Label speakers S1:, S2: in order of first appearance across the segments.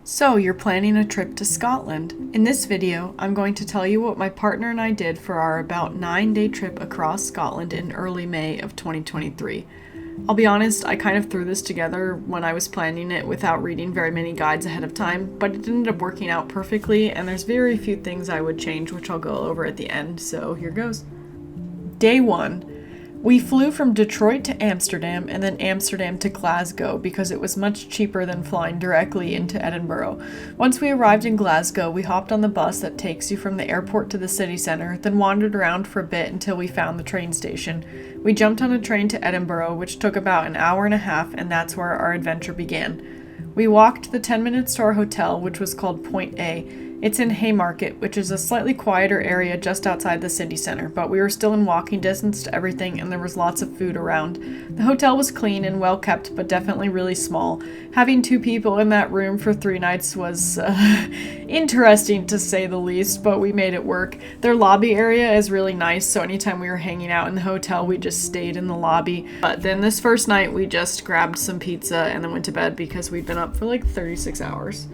S1: So, you're planning a trip to Scotland. In this video, I'm going to tell you what my partner and I did for our about 9-day trip across Scotland in early May of 2023. I'll be honest, I kind of threw this together when I was planning it without reading very many guides ahead of time, but it ended up working out perfectly, and there's very few things I would change, which I'll go over at the end, so here goes. Day 1. We flew from Detroit to Amsterdam and then Amsterdam to Glasgow because it was much cheaper than flying directly into Edinburgh. Once we arrived in Glasgow, we hopped on the bus that takes you from the airport to the city centre, then wandered around for a bit until we found the train station. We jumped on a train to Edinburgh, which took about an hour and a half, and that's where our adventure began. We walked the 10 minutes to our hotel, which was called Point A. It's in Haymarket, which is a slightly quieter area just outside the city centre, but we were still in walking distance to everything and there was lots of food around. The hotel was clean and well kept, but definitely really small. Having 2 people in that room for 3 nights was interesting to say the least, but we made it work. Their lobby area is really nice, so anytime we were hanging out in the hotel, we just stayed in the lobby. But then this first night, we just grabbed some pizza and then went to bed because we'd been up for like 36 hours.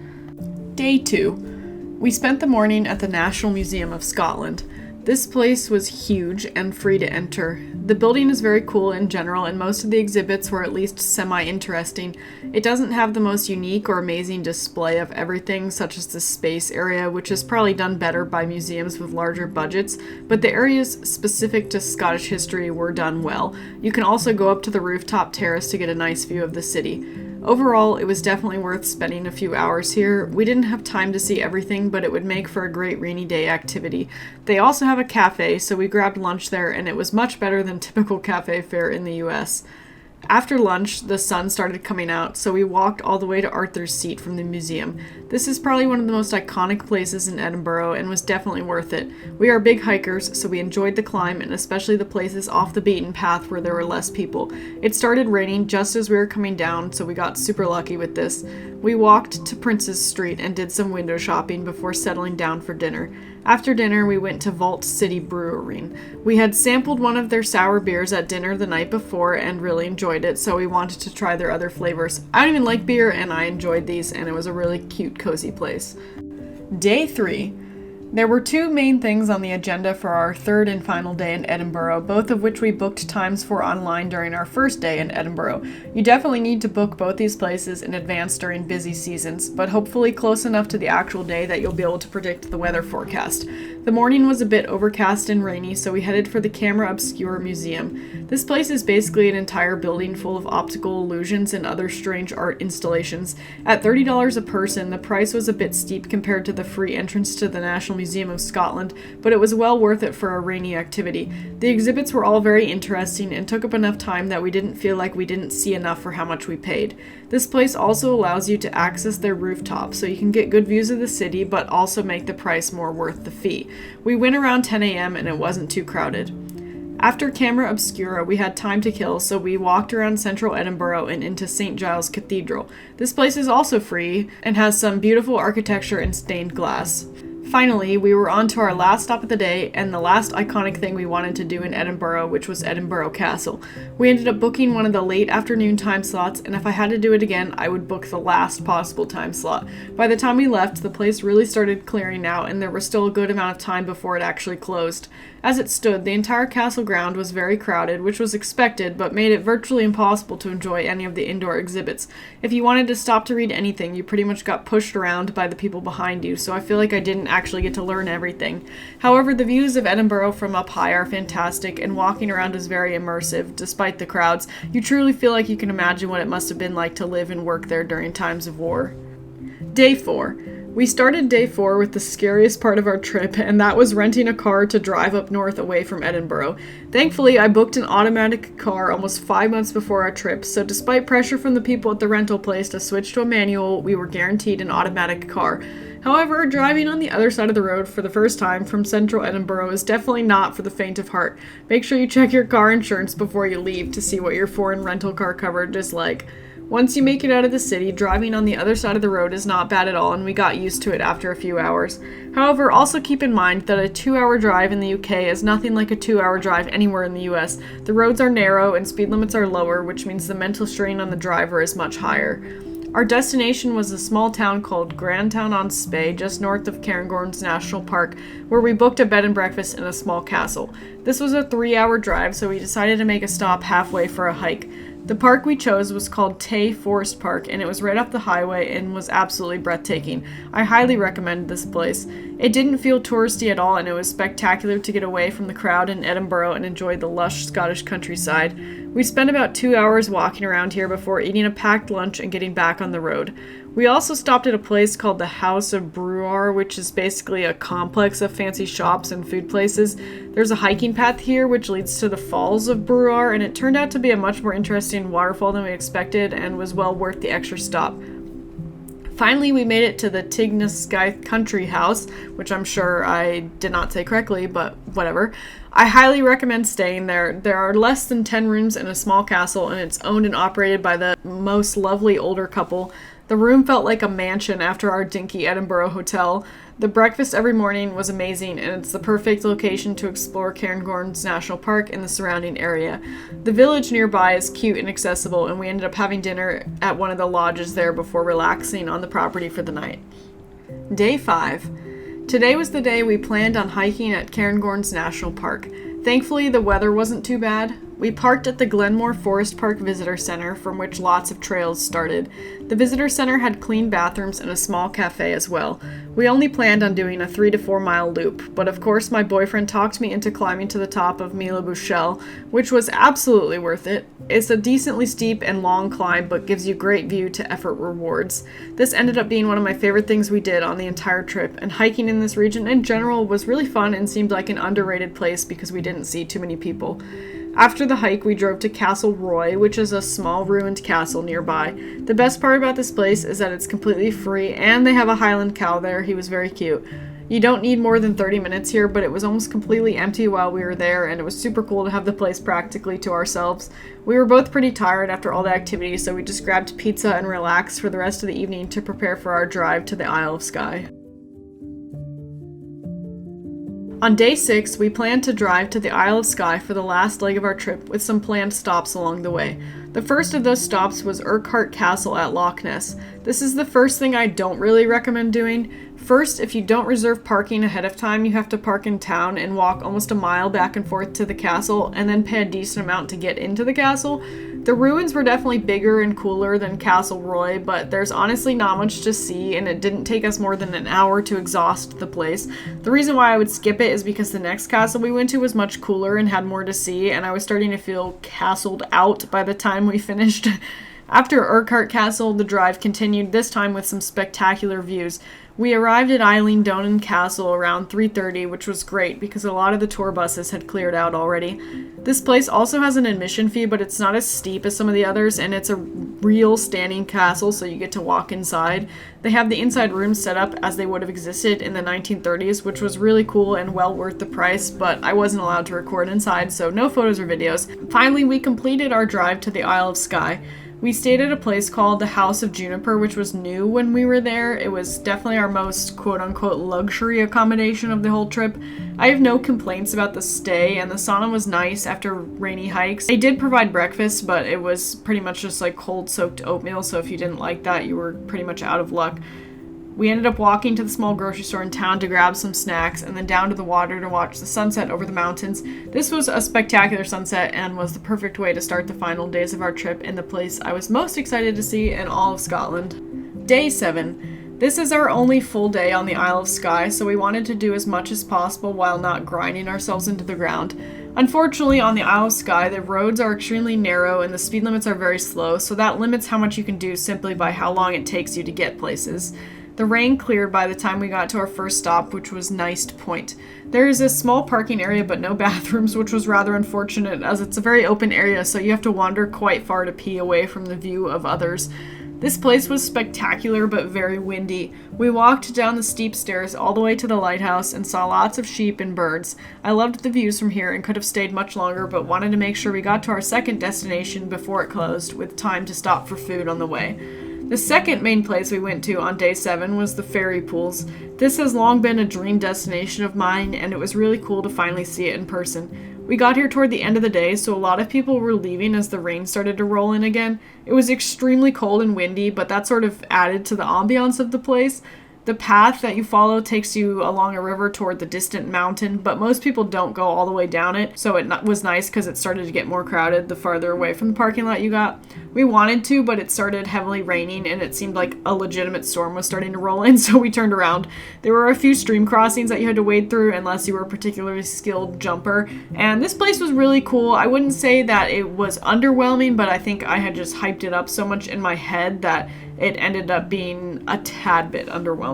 S1: Day 2. We spent the morning at the National Museum of Scotland. This place was huge and free to enter. The building is very cool in general, and most of the exhibits were at least semi-interesting. It doesn't have the most unique or amazing display of everything, such as the space area, which is probably done better by museums with larger budgets, but the areas specific to Scottish history were done well. You can also go up to the rooftop terrace to get a nice view of the city. Overall, it was definitely worth spending a few hours here. We didn't have time to see everything, but it would make for a great rainy day activity. They also have a cafe, so we grabbed lunch there, and it was much better than typical cafe fare in the US. After lunch, the sun started coming out, so we walked all the way to Arthur's Seat from the museum. This is probably one of the most iconic places in Edinburgh and was definitely worth it. We are big hikers, so we enjoyed the climb and especially the places off the beaten path where there were less people. It started raining just as we were coming down, so we got super lucky with this. We walked to Princes Street and did some window shopping before settling down for dinner. After dinner, we went to Vault City Brewery. We had sampled one of their sour beers at dinner the night before and really enjoyed it, so we wanted to try their other flavors. I don't even like beer, and I enjoyed these, and it was a really cute, cozy place. Day 3. There were 2 main things on the agenda for our third and final day in Edinburgh, both of which we booked times for online during our first day in Edinburgh. You definitely need to book both these places in advance during busy seasons, but hopefully close enough to the actual day that you'll be able to predict the weather forecast. The morning was a bit overcast and rainy, so we headed for the Camera Obscura Museum. This place is basically an entire building full of optical illusions and other strange art installations. At $30 a person, the price was a bit steep compared to the free entrance to the National Museum of Scotland, but it was well worth it for a rainy activity. The exhibits were all very interesting and took up enough time that we didn't feel like we didn't see enough for how much we paid. This place also allows you to access their rooftop, so you can get good views of the city, but also make the price more worth the fee. We went around 10 a.m. and it wasn't too crowded. After Camera Obscura, we had time to kill, so we walked around central Edinburgh and into St. Giles Cathedral. This place is also free and has some beautiful architecture and stained glass. Finally, we were on to our last stop of the day and the last iconic thing we wanted to do in Edinburgh, which was Edinburgh Castle. We ended up booking one of the late afternoon time slots, and if I had to do it again, I would book the last possible time slot. By the time we left, the place really started clearing out, and there was still a good amount of time before it actually closed. As it stood, the entire castle ground was very crowded, which was expected, but made it virtually impossible to enjoy any of the indoor exhibits. If you wanted to stop to read anything, you pretty much got pushed around by the people behind you, so I feel like I didn't actually get to learn everything. However, the views of Edinburgh from up high are fantastic, and walking around is very immersive. Despite the crowds, you truly feel like you can imagine what it must have been like to live and work there during times of war. Day 4. We started day 4 with the scariest part of our trip, and that was renting a car to drive up north away from Edinburgh. Thankfully, I booked an automatic car almost 5 months before our trip, so despite pressure from the people at the rental place to switch to a manual, we were guaranteed an automatic car. However, driving on the other side of the road for the first time from central Edinburgh is definitely not for the faint of heart. Make sure you check your car insurance before you leave to see what your foreign rental car coverage is like. Once you make it out of the city, driving on the other side of the road is not bad at all, and we got used to it after a few hours. However, also keep in mind that a 2-hour drive in the UK is nothing like a 2-hour drive anywhere in the US. The roads are narrow and speed limits are lower, which means the mental strain on the driver is much higher. Our destination was a small town called Grandtown-on-Spey, just north of Cairngorms National Park, where we booked a bed and breakfast in a small castle. This was a 3-hour drive, so we decided to make a stop halfway for a hike. The park we chose was called Tay Forest Park, and it was right off the highway and was absolutely breathtaking. I highly recommend this place. It didn't feel touristy at all, and it was spectacular to get away from the crowd in Edinburgh and enjoy the lush Scottish countryside. We spent about 2 hours walking around here before eating a packed lunch and getting back on the road. We also stopped at a place called the House of Brewer, which is basically a complex of fancy shops and food places. There's a hiking path here which leads to the Falls of Brewer, and it turned out to be a much more interesting waterfall than we expected and was well worth the extra stop. Finally, we made it to the Skye Country House, which I'm sure I did not say correctly, but whatever. I highly recommend staying there. There are less than 10 rooms in a small castle, and it's owned and operated by the most lovely older couple. The room felt like a mansion after our dinky Edinburgh hotel. The breakfast every morning was amazing, and it's the perfect location to explore Cairngorms National Park and the surrounding area. The village nearby is cute and accessible, and we ended up having dinner at one of the lodges there before relaxing on the property for the night. Day 5. Today was the day we planned on hiking at Cairngorms National Park. Thankfully, the weather wasn't too bad. We parked at the Glenmore Forest Park Visitor Center, from which lots of trails started. The visitor center had clean bathrooms and a small cafe as well. We only planned on doing a 3 to 4 mile loop, but of course my boyfriend talked me into climbing to the top of Mille Bouchelle, which was absolutely worth it. It's a decently steep and long climb, but gives you great view to effort rewards. This ended up being one of my favorite things we did on the entire trip, and hiking in this region in general was really fun and seemed like an underrated place because we didn't see too many people. After the hike, we drove to Castle Roy, which is a small ruined castle nearby. The best part about this place is that it's completely free, and they have a Highland cow there. He was very cute. You don't need more than 30 minutes here, but it was almost completely empty while we were there, and it was super cool to have the place practically to ourselves. We were both pretty tired after all the activity, so we just grabbed pizza and relaxed for the rest of the evening to prepare for our drive to the Isle of Skye. On day 6, we planned to drive to the Isle of Skye for the last leg of our trip with some planned stops along the way. The first of those stops was Urquhart Castle at Loch Ness. This is the first thing I don't really recommend doing. First, if you don't reserve parking ahead of time, you have to park in town and walk almost a mile back and forth to the castle and then pay a decent amount to get into the castle. The ruins were definitely bigger and cooler than Castle Roy, but there's honestly not much to see, and it didn't take us more than an hour to exhaust the place. The reason why I would skip it is because the next castle we went to was much cooler and had more to see, and I was starting to feel castled out by the time we finished. After Urquhart Castle, the drive continued, this time with some spectacular views. We arrived at Eilean Donan Castle around 3:30, which was great because a lot of the tour buses had cleared out already. This place also has an admission fee, but it's not as steep as some of the others, and it's a real standing castle, so you get to walk inside. They have the inside rooms set up as they would have existed in the 1930s, which was really cool and well worth the price, but I wasn't allowed to record inside, so no photos or videos. Finally, we completed our drive to the Isle of Skye. We stayed at a place called the House of Juniper, which was new when we were there. It was definitely our most quote-unquote luxury accommodation of the whole trip. I have no complaints about the stay, and the sauna was nice after rainy hikes. They did provide breakfast, but it was pretty much just like cold-soaked oatmeal, so if you didn't like that, you were pretty much out of luck. We ended up walking to the small grocery store in town to grab some snacks and then down to the water to watch the sunset over the mountains. This was a spectacular sunset and was the perfect way to start the final days of our trip in the place I was most excited to see in all of Scotland. Day 7. This is our only full day on the Isle of Skye, so we wanted to do as much as possible while not grinding ourselves into the ground. Unfortunately, on the Isle of Skye, the roads are extremely narrow and the speed limits are very slow, so that limits how much you can do simply by how long it takes you to get places. The rain cleared by the time we got to our first stop, which was Niced Point. There is a small parking area but no bathrooms, which was rather unfortunate as it's a very open area, so you have to wander quite far to pee away from the view of others. This place was spectacular but very windy. We walked down the steep stairs all the way to the lighthouse and saw lots of sheep and birds. I loved the views from here and could have stayed much longer, but wanted to make sure we got to our second destination before it closed, with time to stop for food on the way. The second main place we went to on day 7 was the Fairy Pools. This has long been a dream destination of mine, and it was really cool to finally see it in person. We got here toward the end of the day, so a lot of people were leaving as the rain started to roll in again. It was extremely cold and windy, but that sort of added to the ambiance of the place. The path that you follow takes you along a river toward the distant mountain, but most people don't go all the way down it, so it was nice because it started to get more crowded the farther away from the parking lot you got. We wanted to, but it started heavily raining and it seemed like a legitimate storm was starting to roll in, so we turned around. There were a few stream crossings that you had to wade through unless you were a particularly skilled jumper, and this place was really cool. I wouldn't say that it was underwhelming, but I think I had just hyped it up so much in my head that it ended up being a tad bit underwhelming.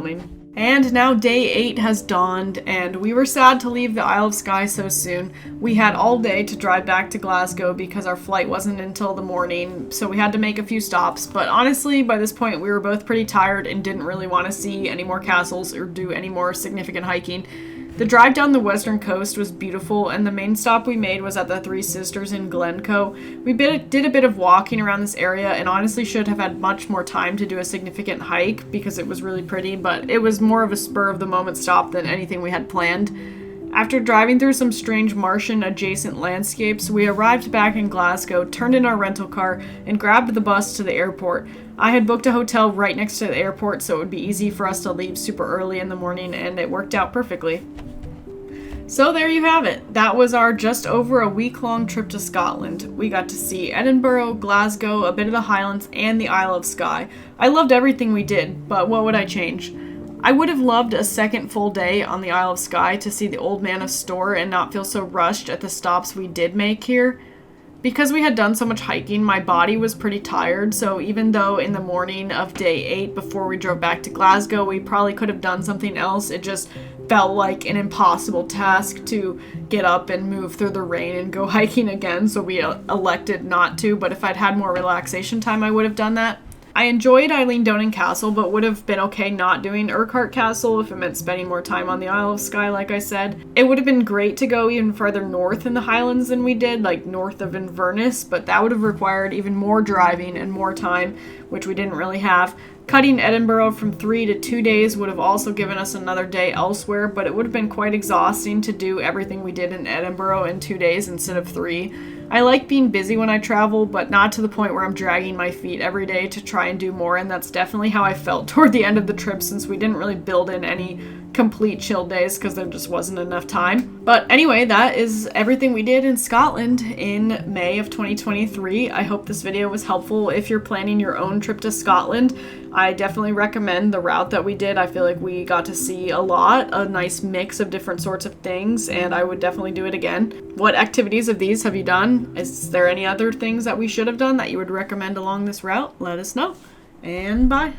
S1: And now day 8 has dawned, and we were sad to leave the Isle of Skye so soon. We had all day to drive back to Glasgow because our flight wasn't until the morning, so we had to make a few stops. But honestly, by this point, we were both pretty tired and didn't really want to see any more castles or do any more significant hiking. The drive down the western coast was beautiful, and the main stop we made was at the Three Sisters in Glencoe. We did a bit of walking around this area and honestly should have had much more time to do a significant hike because it was really pretty, but it was more of a spur-of-the-moment stop than anything we had planned. After driving through some strange Martian adjacent landscapes, we arrived back in Glasgow, turned in our rental car, and grabbed the bus to the airport. I had booked a hotel right next to the airport, so it would be easy for us to leave super early in the morning, and it worked out perfectly. So there you have it. That was our just over a week-long trip to Scotland. We got to see Edinburgh, Glasgow, a bit of the Highlands, and the Isle of Skye. I loved everything we did, but what would I change? I would have loved a second full day on the Isle of Skye to see the Old Man of Storr and not feel so rushed at the stops we did make here. Because we had done so much hiking, my body was pretty tired, so even though in the morning of day 8 before we drove back to Glasgow we probably could have done something else, it just felt like an impossible task to get up and move through the rain and go hiking again, so we elected not to, but if I'd had more relaxation time I would have done that. I enjoyed Eileen Donan Castle, but would have been okay not doing Urquhart Castle if it meant spending more time on the Isle of Skye, like I said. It would have been great to go even further north in the Highlands than we did, like north of Inverness, but that would have required even more driving and more time, which we didn't really have. Cutting Edinburgh from 3 to 2 days would have also given us another day elsewhere, but it would have been quite exhausting to do everything we did in Edinburgh in 2 days instead of 3. I like being busy when I travel, but not to the point where I'm dragging my feet every day to try and do more, and that's definitely how I felt toward the end of the trip since we didn't really build in any complete chill days because there just wasn't enough time. But anyway, that is everything we did in Scotland in May of 2023. I hope this video was helpful if you're planning your own trip to Scotland. I definitely recommend the route that we did. I feel like we got to see a lot, a nice mix of different sorts of things, and I would definitely do it again. What activities of these have you done? Is there any other things that we should have done that you would recommend along this route? Let us know, and bye.